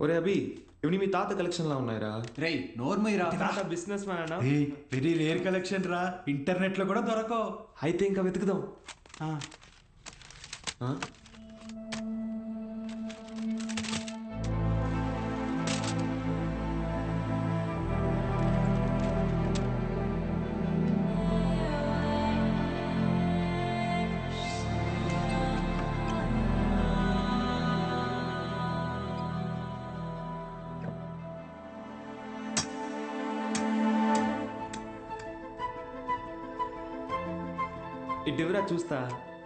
ఒరే అభి ఇవన్నీ మీ తాత కలెక్షన్లా ఉన్నాయిరా. రేయ్ నోర్మయ్యరా, తాత బిజినెస్ మ్యాన్ అన్నా. వెరీ రేర్ కలెక్షన్ రా, ఇంటర్నెట్ లో కూడా దొరకవు. అయితే ఇంకా వెతుకుదాం. ఇటువరా చూస్తా,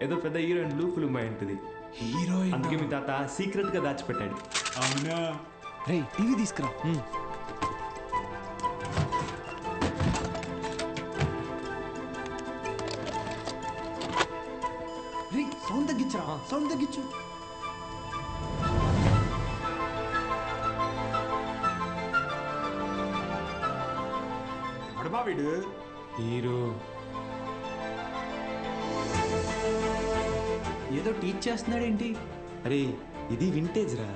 ఏదో పెద్ద హీరోయిన్ బ్లూ ఫిల్మ్ అయి ఉంటుంది. హీరోయిన్ అందుకే మీ తాత సీక్రెట్ గా దాచిపెట్టాడు. అవునా? రేయ్ టీవీ తీసుకురా. రేయ్ సౌండ్ తగ్గించరా, సౌండ్ తగ్గించు. అడబా వీడు హీరో ఏదో టీచ్ చేస్తున్నాడేంటి? అరే ఇది వింటేజ్ రా,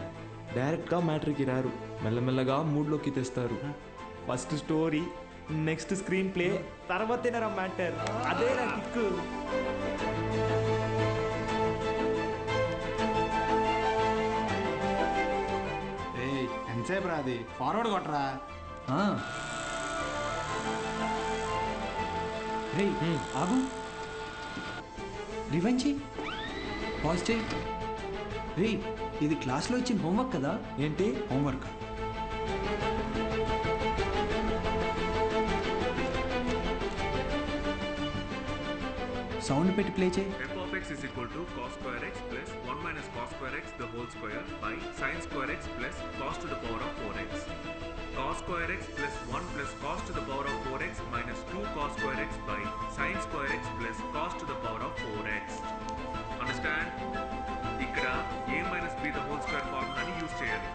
డైరెక్ట్ గా మ్యాటర్కి రారు, మెల్లమెల్లగా మూడ్లోకి తెస్తారు. First story, next screenplay, తర్వాతేనా మ్యాటర్. అదే నా కిక్కు. ఎంతసేపు రాది, ఫార్వర్డ్ కొట్టరా. రేయ్ ఆగు, రివెంజ్ చెయ్యి, పాజ్ చెయ్యి. రేయ్ ఇది క్లాస్లో ఇచ్చిన హోంవర్క్ కదా? ఏంటి హోంవర్క్? సౌండ్ పెట్టి ప్లే చేయి. f of x is equal to cos square x plus 1 minus cos square x the whole square by sin square x plus cos to the power of 4x. Cos square x plus 1 plus cos to the power of 4x minus 2 cos square x by sin square x plus cos to the power of 4x. Understand? ఇక్కడ a minus b the whole square ఫార్ములాని use చేయాలి.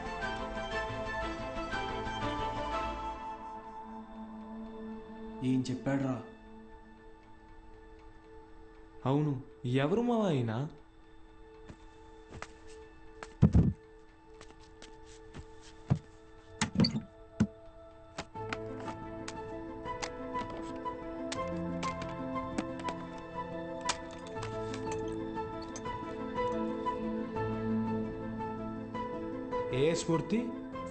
ఏం చెప్పాడు రా? అవును, ఎవరు మావా అయినా? ఏ స్ఫూర్తి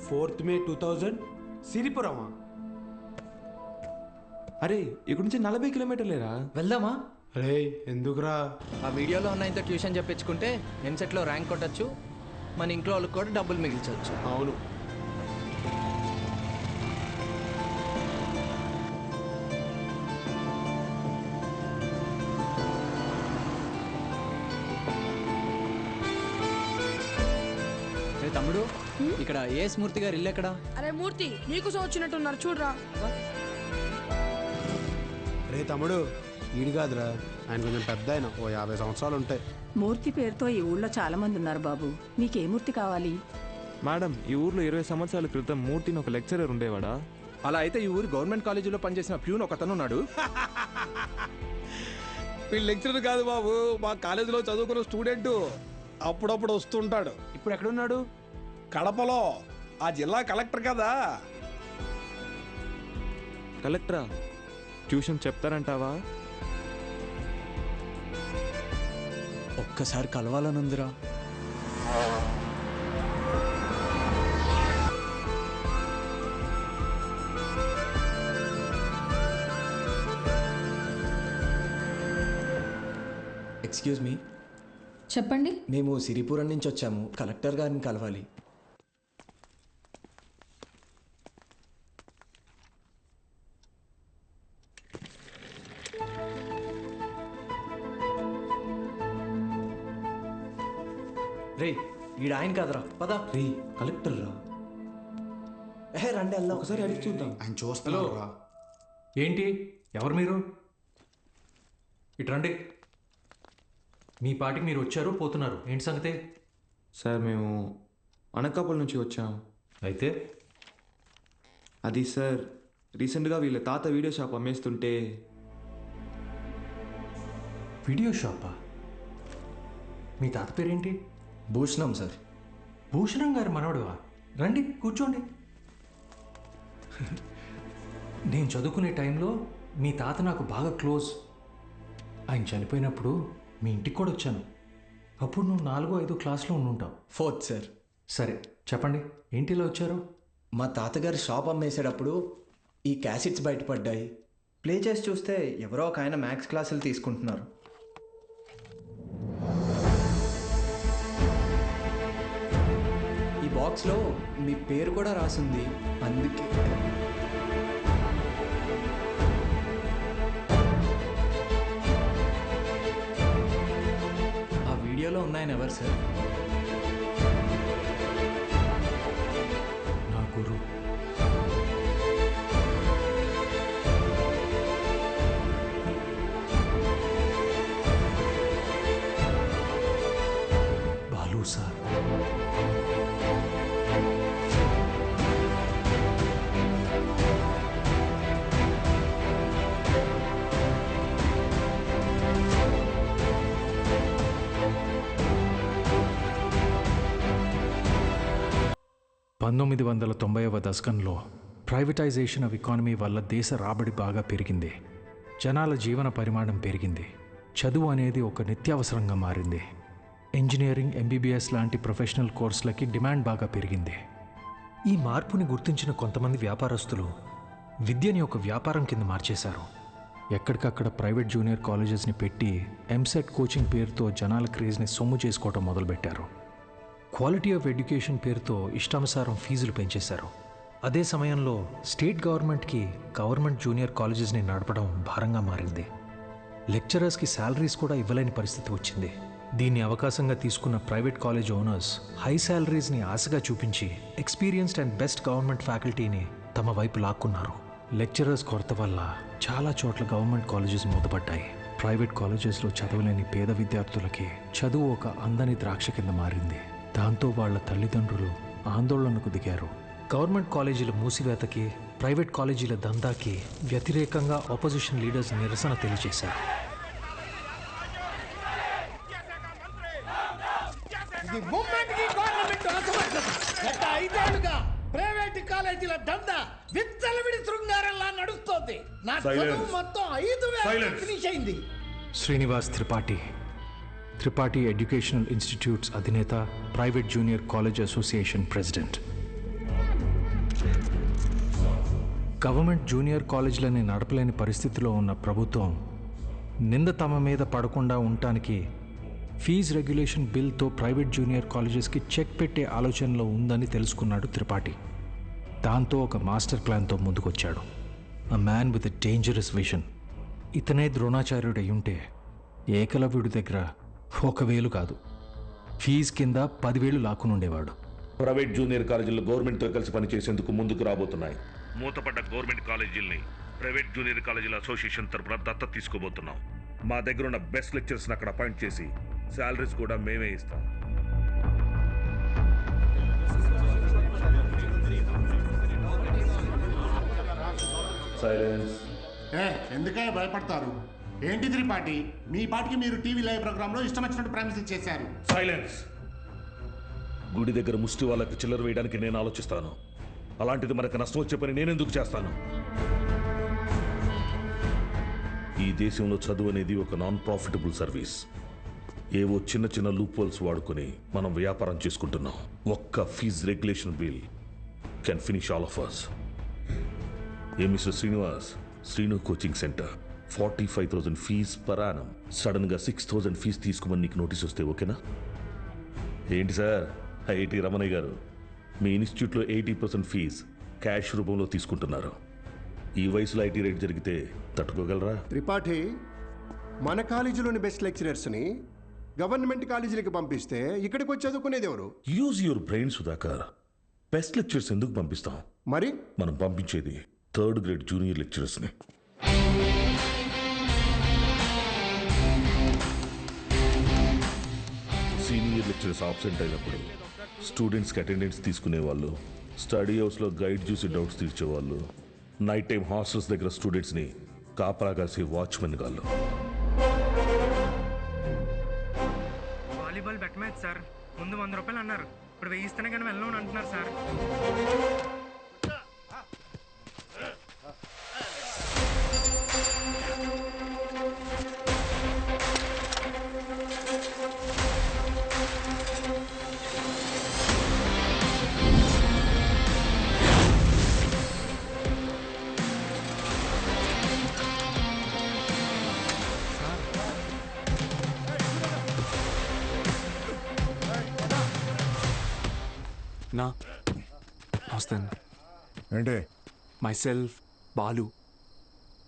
4th May 2000 సిరిపురమా? అరే ఇక్కడ నుంచి 40 కిలోమీటర్లేరా. వెళ్దామా? రే ఎందుకురా? ఆ వీడియోలో ఉన్న ఇంత ట్యూషన్ చెప్పించుకుంటే ఎంసెట్లో ర్యాంక్ కొట్టచ్చు, మన ఇంట్లో వాళ్ళకి కూడా డబ్బులు మిగిల్చవచ్చు. అవును. తమ్ముడు ఇక్కడ ఏ స్మూర్తి గారు ఇల్లు ఎక్కడ? అరే మూర్తి, నీకోసం వచ్చినట్టున్నారు చూడరా. రే తమ్ముడు, ఈడు కాదురా, ఆయన కొంచెం పెద్ద, ఆయన ఓ 50 సంవత్సరాలు ఉంటాయి. మూర్తి పేరుతో ఈ ఊళ్ళో చాలా మంది ఉన్నారు బాబు. నీకే మూర్తి కావాలి? మేడం, ఈ ఊర్లో 20 సంవత్సరాల క్రితం మూర్తిని ఒక లెక్చరర్ ఉండేవాడా? అలా అయితే ఈ ఊరు గవర్నమెంట్ కాలేజీలో పనిచేసిన ప్యూన్ ఒకతను ఉన్నాడు. వీళ్ళు లెక్చరర్ కాదు బాబు, మా కాలేజీలో చదువుకున్న స్టూడెంట్. అప్పుడప్పుడు వస్తుంటాడు. ఇప్పుడు ఎక్కడున్నాడు? కడపలో, ఆ జిల్లా కలెక్టర్ కదా. కలెక్టరా? ట్యూషన్ చెప్తారంటావా? ఒక్కసారి కలవాలనుందిరా. ఎక్స్క్యూజ్ మీ, చెప్పండి. మేము సిరిపురం నుంచి వచ్చాము, కలెక్టర్ గారిని కలవాలి. రే ఈడ ఆయన కాదురా, పదా. రే కలెక్టర్ రా. రండి వెళ్దాం. ఒకసారి అడిగి చూద్దాం. ఆయన చూస్తున్నాడు రా. ఏంటి, ఎవరు మీరు? ఇటు రండి. మీ పాటికి మీరు వచ్చారు, పోతున్నారు, ఏంటి సంగతి? సార్ మేము అనకాపల్లి నుంచి వచ్చాం. అయితే అది సార్, రీసెంట్గా వీళ్ళ తాత వీడియో షాప్ అమ్మేస్తుంటే. వీడియో షాపా? మీ తాత పేరేంటి? భూషణం సార్. భూషణం గారి మనవడువా? రండి కూర్చోండి. నేను చదువుకునే టైంలో మీ తాత నాకు బాగా క్లోజ్. ఆయన చనిపోయినప్పుడు మీ ఇంటికి కూడా వచ్చాను. అప్పుడు నువ్వు 4వ 5వ క్లాస్లో ఉండుంటావు. 4th sir. సరే చెప్పండి, ఏంటి ఇలా వచ్చారు? మా తాతగారు షాప్ అమ్మేసేటప్పుడు ఈ క్యాసెట్స్ బయటపడ్డాయి. ప్లే చేసి చూస్తే ఎవరో ఒక ఆయన మ్యాథ్స్ క్లాసులు తీసుకుంటున్నారు. ఈ బాక్స్లో మీ పేరు కూడా రాసింది, అందుకే. ఆ వీడియోలో ఉన్నాయని ఎవరు సార్? నా గురు. బాలు సార్. పంతొమ్మిది 1990వ దశకంలో ప్రైవేటైజేషన్ ఆఫ్ ఎకానమీ వల్ల దేశ రాబడి బాగా పెరిగింది. జనాల జీవన పరిమాణం పెరిగింది. చదువు అనేది ఒక నిత్యావసరంగా మారింది. ఇంజనీరింగ్, ఎంబీబీఎస్ లాంటి ప్రొఫెషనల్ కోర్సులకి డిమాండ్ బాగా పెరిగింది. ఈ మార్పుని గుర్తించిన కొంతమంది వ్యాపారస్తులు విద్యని ఒక వ్యాపారం కింద మార్చేశారు. ఎక్కడికక్కడ ప్రైవేట్ జూనియర్ కాలేజెస్ని పెట్టి ఎంసెట్ కోచింగ్ పేరుతో జనాల క్రేజ్ని సొమ్ము చేసుకోవటం మొదలుపెట్టారు. క్వాలిటీ ఆఫ్ ఎడ్యుకేషన్ పేరుతో ఇష్టానుసారం ఫీజులు పెంచేశారు. అదే సమయంలో స్టేట్ గవర్నమెంట్కి గవర్నమెంట్ జూనియర్ కాలేజెస్ని నడపడం భారంగా మారింది. లెక్చరర్స్కి శాలరీస్ కూడా ఇవ్వలేని పరిస్థితి వచ్చింది. దీన్ని అవకాశంగా తీసుకున్న ప్రైవేట్ కాలేజ్ ఓనర్స్ హై శాలరీస్ని ఆశగా చూపించి ఎక్స్పీరియన్స్డ్ అండ్ బెస్ట్ గవర్నమెంట్ ఫ్యాకల్టీని తమ వైపు లాక్కున్నారు. లెక్చరర్స్ కొరత వల్ల చాలా చోట్ల గవర్నమెంట్ కాలేజెస్ మూతపడ్డాయి. ప్రైవేట్ కాలేజెస్లో చదవలేని పేద విద్యార్థులకి చదువు ఒక అందని ద్రాక్ష కింద మారింది. దాంతో వాళ్ళ తల్లిదండ్రులు ఆందోళనకు దిగారు. గవర్నమెంట్ కాలేజీల మూసివేతకి, ప్రైవేట్ కాలేజీల దందాకి వ్యతిరేకంగా ఆపోజిషన్ లీడర్స్ నిరసన తెలియజేశారు. ప్రైవేట్ కాలేజీల దందా విచ్చలవిడి శృంగారంలా నడుస్తోంది. నా చదువు మొత్తం 5,000 ఫినిష్ అయింది. శ్రీనివాస్ త్రిపాఠి ఎడ్యుకేషనల్ ఇన్స్టిట్యూట్స్ అధినేత, private junior college association president. Government junior కాలేజీలని నడపలేని పరిస్థితిలో ఉన్న ప్రభుత్వం నింద తమ మీద పడకుండా ఉండటానికి ఫీజు రెగ్యులేషన్ బిల్తో ప్రైవేట్ జూనియర్ కాలేజెస్కి చెక్ పెట్టే ఆలోచనలో ఉందని తెలుసుకున్నాడు త్రిపాఠి. దాంతో ఒక మాస్టర్ ప్లాన్తో ముందుకొచ్చాడు. A man with a dangerous vision. ఇతనే ద్రోణాచార్యుడై ఉంటే ఏకలవ్యుడి దగ్గర 1,000 కాదు, ఫీజు కింద 10,000 లాక్కునుండేవాడు. ప్రైవేట్ జూనియర్ కాలేజీలు గవర్నమెంట్తో కలిసి పనిచేసేందుకు ముందుకు రాబోతున్నాయి. మూతపడ్డ గవర్నమెంట్ కాలేజీల్ని ప్రైవేట్ జూనియర్ కాలేజీల అసోసియేషన్ తరఫున దత్తత తీసుకోబోతున్నాం. మా దగ్గర ఉన్న బెస్ట్ లెక్చర్స్ని అక్కడ అపాయింట్ చేసి శాలరీస్ కూడా మేమే ఇస్తాం. సైలెన్స్. ఎందుకే భయపడతారు? ఏంటి త్రిపాఠి, మీ పాటికి మీరు టీవీ లైవ్ ప్రోగ్రాంలో ఇష్టం వచ్చినట్టు ప్రామిస్ చేశారు. సైలెన్స్. గుడి దగ్గర ముష్టి వాళ్ళకి చిల్లర వేయడానికి నేను ఆలోచిస్తాను. అలాంటిది మనకు నష్టం వచ్చే పని నేనెందుకు చేస్తాను? ఈ దేశంలో చదువు అనేది ఒక నాన్ ప్రాఫిటబుల్ సర్వీస్. ఏవో చిన్న చిన్న లూప్ హోల్స్ వాడుకొని మనం వ్యాపారం చేసుకుంటున్నాం. ఒక్క fees regulation bill can finish all of us. ఏ mister Srinivas, Srinu coaching center 45,000 fees per annum. సడన్గా 6,000 ఫీజు తీసుకోమని నీకు నోటీస్ వస్తే ఓకేనా? ఏంటి సార్, ఐఐటి రమణయ్య గారు, మీ ఇన్స్టిట్యూట్లో 80% ఫీజ్ క్యాష్ రూపంలో తీసుకుంటున్నారు. ఈ వయసులో ఐటీ రేట్ జరిగితే తట్టుకోగలరా? త్రిపాఠి, మన కాలేజీలోని బెస్ట్ లెక్చరర్స్ని గవర్నమెంట్ కాలేజీలకు పంపిస్తే ఇక్కడికి వచ్చి చదువుకునేది ఎవరు? Use your brain Sudhakar. Best lectures ఎందుకు పంపిస్తాం? మరి మనం పంపించేది 3rd గ్రేడ్ జూనియర్ లెక్చరర్స్ని. సీనియర్ లెక్చరర్స్ ఆబ్సెంట్ అయినప్పుడు స్టూడెంట్స్కి అటెండెన్స్ తీసుకునేవాళ్ళు, స్టడీ హౌస్లో గైడ్ చూసి డౌట్స్ తీర్చేవాళ్ళు, నైట్ టైం హాస్టల్స్ దగ్గర స్టూడెంట్స్ని కాపలా కాసి వాచ్మెన్ గాళ్ళు. వాలీబాల్ బెట్ మ్యాచ్ సార్, ముందు 100 రూపాయలు అన్నారు, ఇప్పుడు వేయిస్తేనే కానీ వెళ్ళను అంటున్నారు సార్. నా నమస్తే అన్న. ఏంటి? మైసెల్ఫ్ బాలు,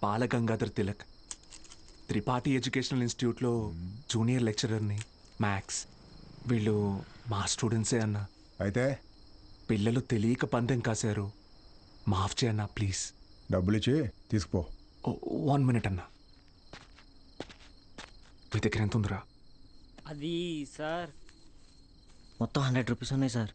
బాలగంగాధర్ తిలక్, త్రిపాఠి ఎడ్యుకేషనల్ ఇన్స్టిట్యూట్లో జూనియర్ లెక్చరర్ని, మ్యాథ్స్. వీళ్ళు మా స్టూడెంట్సే అన్న. అయితే పిల్లలు తెలియక పందెం కాశారు, మాఫ్ చేయన్న ప్లీజ్. డబ్బులు ఇచ్చి తీసుకుపో. 1 minute అన్న. మీ దగ్గర ఎంత ఉందిరా? అది సార్ మొత్తం 100 రూపీస్ ఉన్నాయి సార్.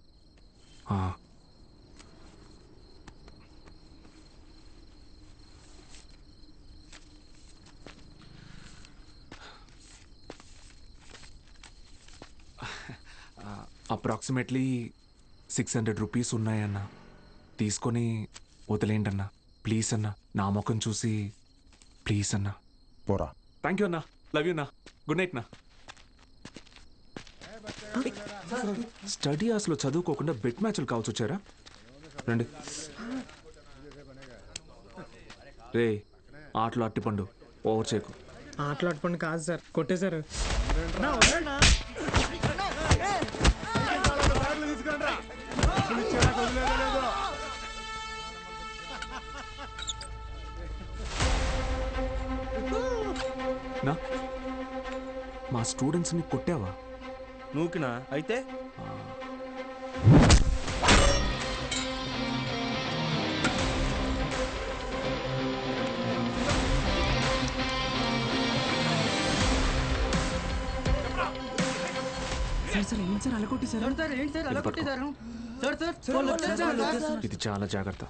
అప్రాక్సిమేట్లీ 600 రూపీస్ ఉన్నాయన్న. తీసుకొని వదిలేండి అన్న ప్లీజ్ అన్న. నా ముఖం చూసి ప్లీజ్ అన్న. పోరా. థ్యాంక్ యూ అన్న. లవ్ యూ అన్న. గుడ్ నైట్ నా. స్టడీ అవర్స్లో చదువుకోకుండా బెట్ మ్యాచ్లు కావచ్చు వచ్చారా? రండి. రే ఆటలు అట్టిపండు, ఓవర్ చేయకు. ఆటలు అట్టుపండి కాదు సార్, కొట్టేశారు. నా మా స్టూడెంట్స్ని కొట్టావా? నూకినా అయితే ఇది చాలా జాగ్రత్త.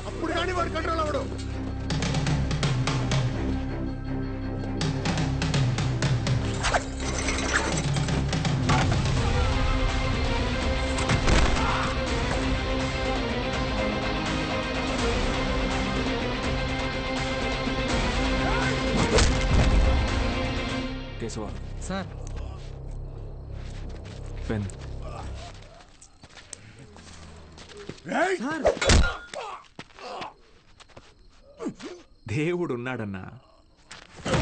అప్పుడు కానీ వాడు కంట్రోల్ అవ్వడు. Keshava sir pen. దేవుడు ఉన్నాడన్నా.